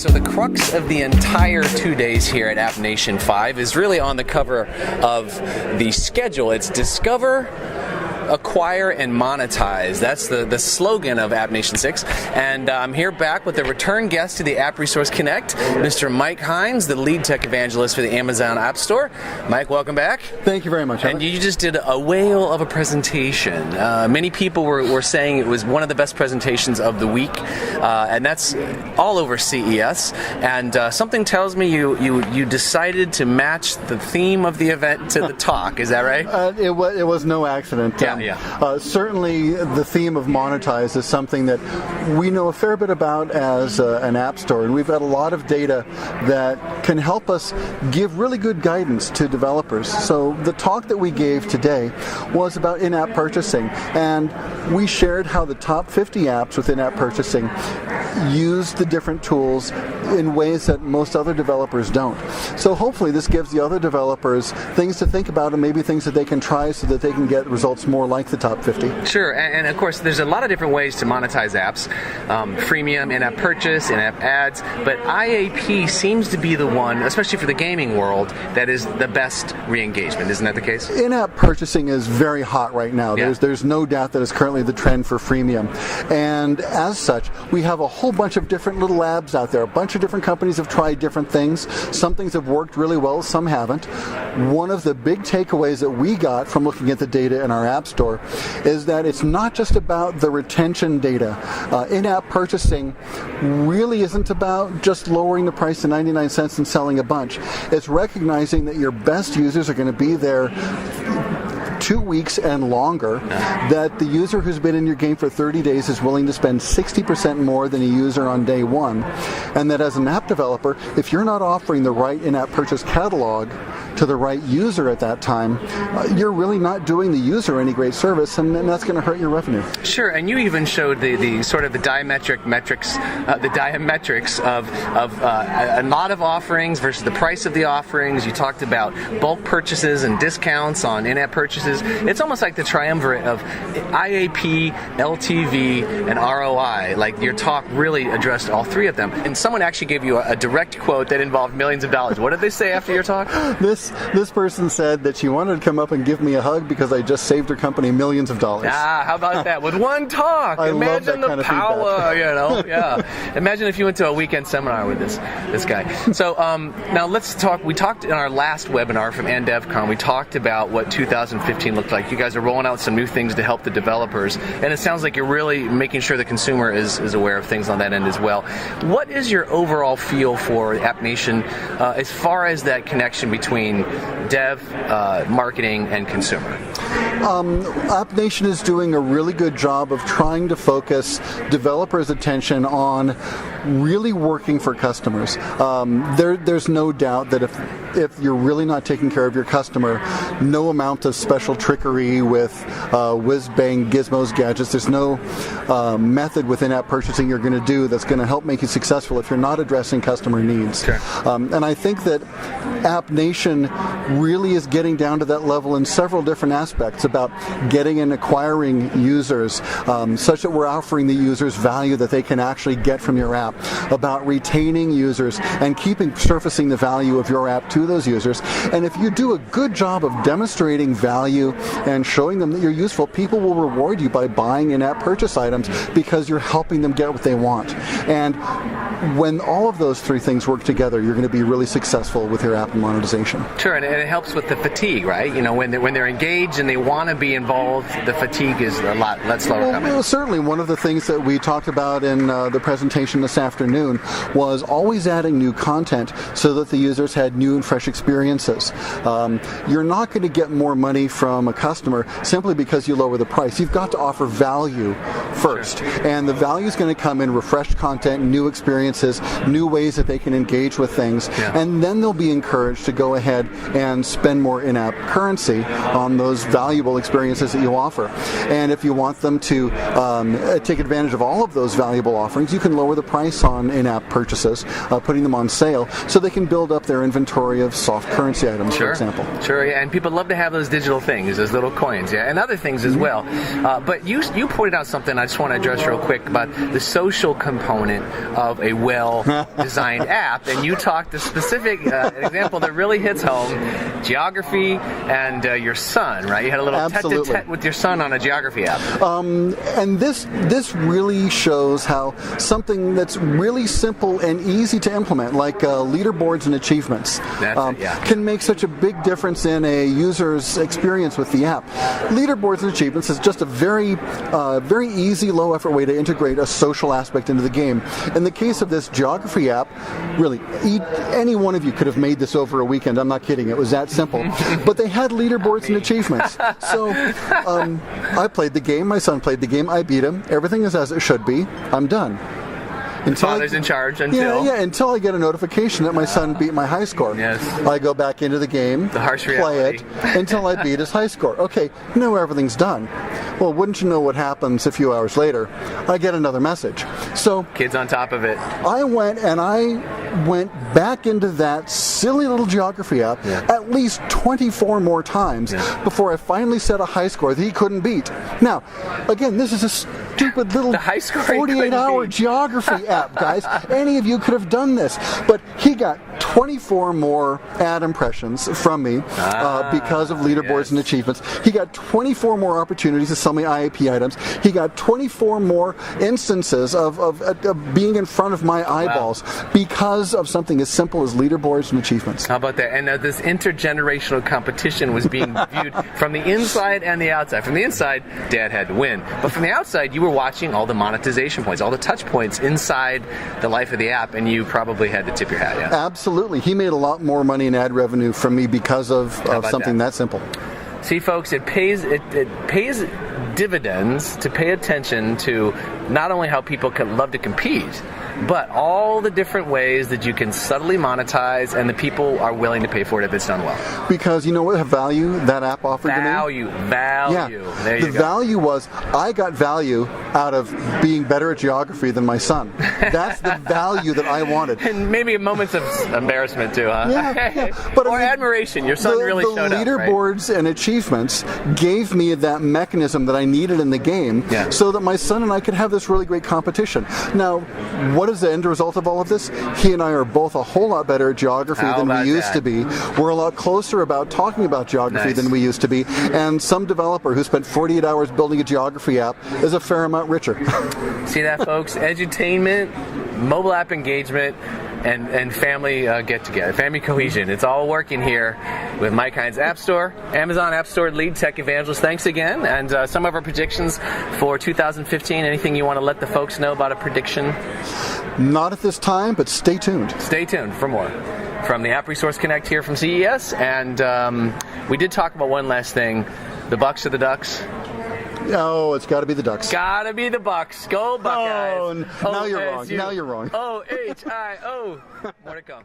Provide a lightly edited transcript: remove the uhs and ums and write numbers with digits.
so the crux of the entire 2 days here at AppNation 5 is really on the cover of the schedule. It's Discover, Acquire, and Monetize. That's the slogan of AppNation 6. And I'm here back with a return guest to the App Resource Connect, Mr. Mike Hines, the lead tech evangelist for the Amazon App Store. Mike, welcome back. Thank you very much. And you just did a whale of a presentation. Many people were saying it was one of the best presentations of the week, and that's all over CES. And something tells me you decided to match the theme of the event to the talk. Is that right? It was no accident. Certainly the theme of monetize is something that we know a fair bit about as an app store, and we've got a lot of data that can help us give really good guidance to developers. So the talk that we gave today was about in-app purchasing, and we shared how the top 50 apps with in-app purchasing use the different tools in ways that most other developers don't. So hopefully this gives the other developers things to think about and maybe things that they can try so that they can get results more like the top 50. Sure, and of course there's a lot of different ways to monetize apps. Freemium, in-app purchase, in-app ads, but IAP seems to be the one, especially for the gaming world, that is the best re-engagement. Isn't that the case? In-app purchasing is very hot right now. Yeah. There's no doubt that it's currently the trend for freemium. And as such, we have a whole bunch of different little labs out there. A bunch of different companies have tried different things. Some things have worked really well, some haven't. One of the big takeaways that we got from looking at the data in our app store is that it's not just about the retention data. In-app purchasing really isn't about just lowering the price to 99 cents and selling a bunch. It's recognizing that your best users are going to be there 2 weeks and longer, that the user who's been in your game for 30 days is willing to spend 60% more than a user on day one, and that as an app developer, if you're not offering the right in-app purchase catalog to the right user at that time, you're really not doing the user any great service, and that's going to hurt your revenue. Sure, and you even showed the sort of the diametrics of a lot of offerings versus the price of the offerings. You talked about bulk purchases and discounts on in-app purchases. It's almost like the triumvirate of IAP, LTV, and ROI. Like your talk really addressed all three of them. And someone actually gave you a direct quote that involved millions of dollars. What did they say after your talk? This person said that she wanted to come up and give me a hug because I just saved her company millions of dollars. How about that? With one talk. I Imagine love that the kind power, of yeah. Imagine if you went to a weekend seminar with this guy. So now let's talk. We talked in our last webinar from NDevCon, we talked about what 2015 looked like. You guys are rolling out some new things to help the developers, and it sounds like you're really making sure the consumer is aware of things on that end as well. What is your overall feel for AppNation as far as that connection between dev, marketing, and consumer? AppNation is doing a really good job of trying to focus developers' attention on really working for customers. There's no doubt that if you're really not taking care of your customer, no amount of special trickery with whiz-bang gizmos, gadgets, there's no method within app purchasing you're going to do that's going to help make you successful if you're not addressing customer needs. Okay. And I think that AppNation really is getting down to that level in several different aspects about getting and acquiring users, such that we're offering the users value that they can actually get from your app, about retaining users and surfacing the value of your app to those users. And if you do a good job of demonstrating value and showing them that you're useful, people will reward you by buying in-app purchase items because you're helping them get what they want. And when all of those three things work together, you're going to be really successful with your app and monetization. Sure, and it helps with the fatigue, right? You know, when they're engaged and they want to be involved, the fatigue is a lot slower coming. Well, certainly one of the things that we talked about in the presentation this afternoon was always adding new content so that the users had new and fresh experiences. You're not going to get more money from a customer simply because you lower the price. You've got to offer value first, and the value is going to come in refreshed content, new experiences, new ways that they can engage with things, and then they'll be encouraged to go ahead and spend more in-app currency on those value valuable experiences that you offer. And if you want them to take advantage of all of those valuable offerings, you can lower the price on in-app purchases, putting them on sale, so they can build up their inventory of soft currency items, for example. Sure, yeah, and people love to have those digital things, those little coins, yeah, and other things as well. But you pointed out something I just want to address real quick about the social component of a well-designed app, and you talked a specific example that really hits home: geography and your son, right? You had a little tete-a-tete with your son on a geography app. And this really shows how something that's really simple and easy to implement, like leaderboards and achievements, can make such a big difference in a user's experience with the app. Leaderboards and achievements is just a very easy, low-effort way to integrate a social aspect into the game. In the case of this geography app, really, any one of you could have made this over a weekend. I'm not kidding. It was that simple. But they had leaderboards and achievements. So I played the game. My son played the game. I beat him. Everything is as it should be. I'm done. Father's in charge until... until I get a notification that my son beat my high score. Yes. I go back into the game, the harsh play reality. it, until I beat his high score. Okay, now everything's done. Well, wouldn't you know what happens a few hours later? I get another message. So kids on top of it. I went back into that silly little geography app at least 24 more times before I finally set a high score that he couldn't beat. Now, again, this is a stupid little 48-hour geography app, guys. Any of you could have done this, but he got 24 more ad impressions from me because of leaderboards and achievements. He got 24 more opportunities to sell me IAP items. He got 24 more instances of being in front of my eyeballs because of something as simple as leaderboards and achievements. How about that? And this intergenerational competition was being viewed from the inside and the outside. From the inside, Dad had to win. But from the outside, you were watching all the monetization points, all the touch points inside the life of the app, and you probably had to tip your hat, yeah? Absolutely. He made a lot more money in ad revenue from me because of something that simple. See, folks, it pays dividends to pay attention to not only how people can love to compete, but all the different ways that you can subtly monetize, and the people are willing to pay for it if it's done well. Because you know what value that app offered to me? Value. Yeah. There you go. The value was I got value out of being better at geography than my son. That's the value that I wanted. And maybe moments of embarrassment too, huh? Yeah. But or admiration. Your son really showed up. The leaderboards and achievements gave me that mechanism that I needed in the game so that my son and I could have this really great competition. Now, what is the end result of all of this? He and I are both a whole lot better at geography than we used to be. We're a lot closer about talking about geography than we used to be. And some developer who spent 48 hours building a geography app is a fair amount richer. See that, folks? Edutainment, mobile app engagement, and family get-together, family cohesion. It's all working here with Mike Hines App Store, Amazon App Store lead tech evangelist. Thanks again. And some of our predictions for 2015. Anything you want to let the folks know about a prediction? Not at this time, but stay tuned. Stay tuned for more from the App Resource Connect here from CES. And we did talk about one last thing. The Bucks or the Ducks? Oh, it's got to be the Ducks. Gotta be the Bucks. Go Buckeyes. Oh, now you're wrong. Now you're wrong. O-H-I-O. More to come.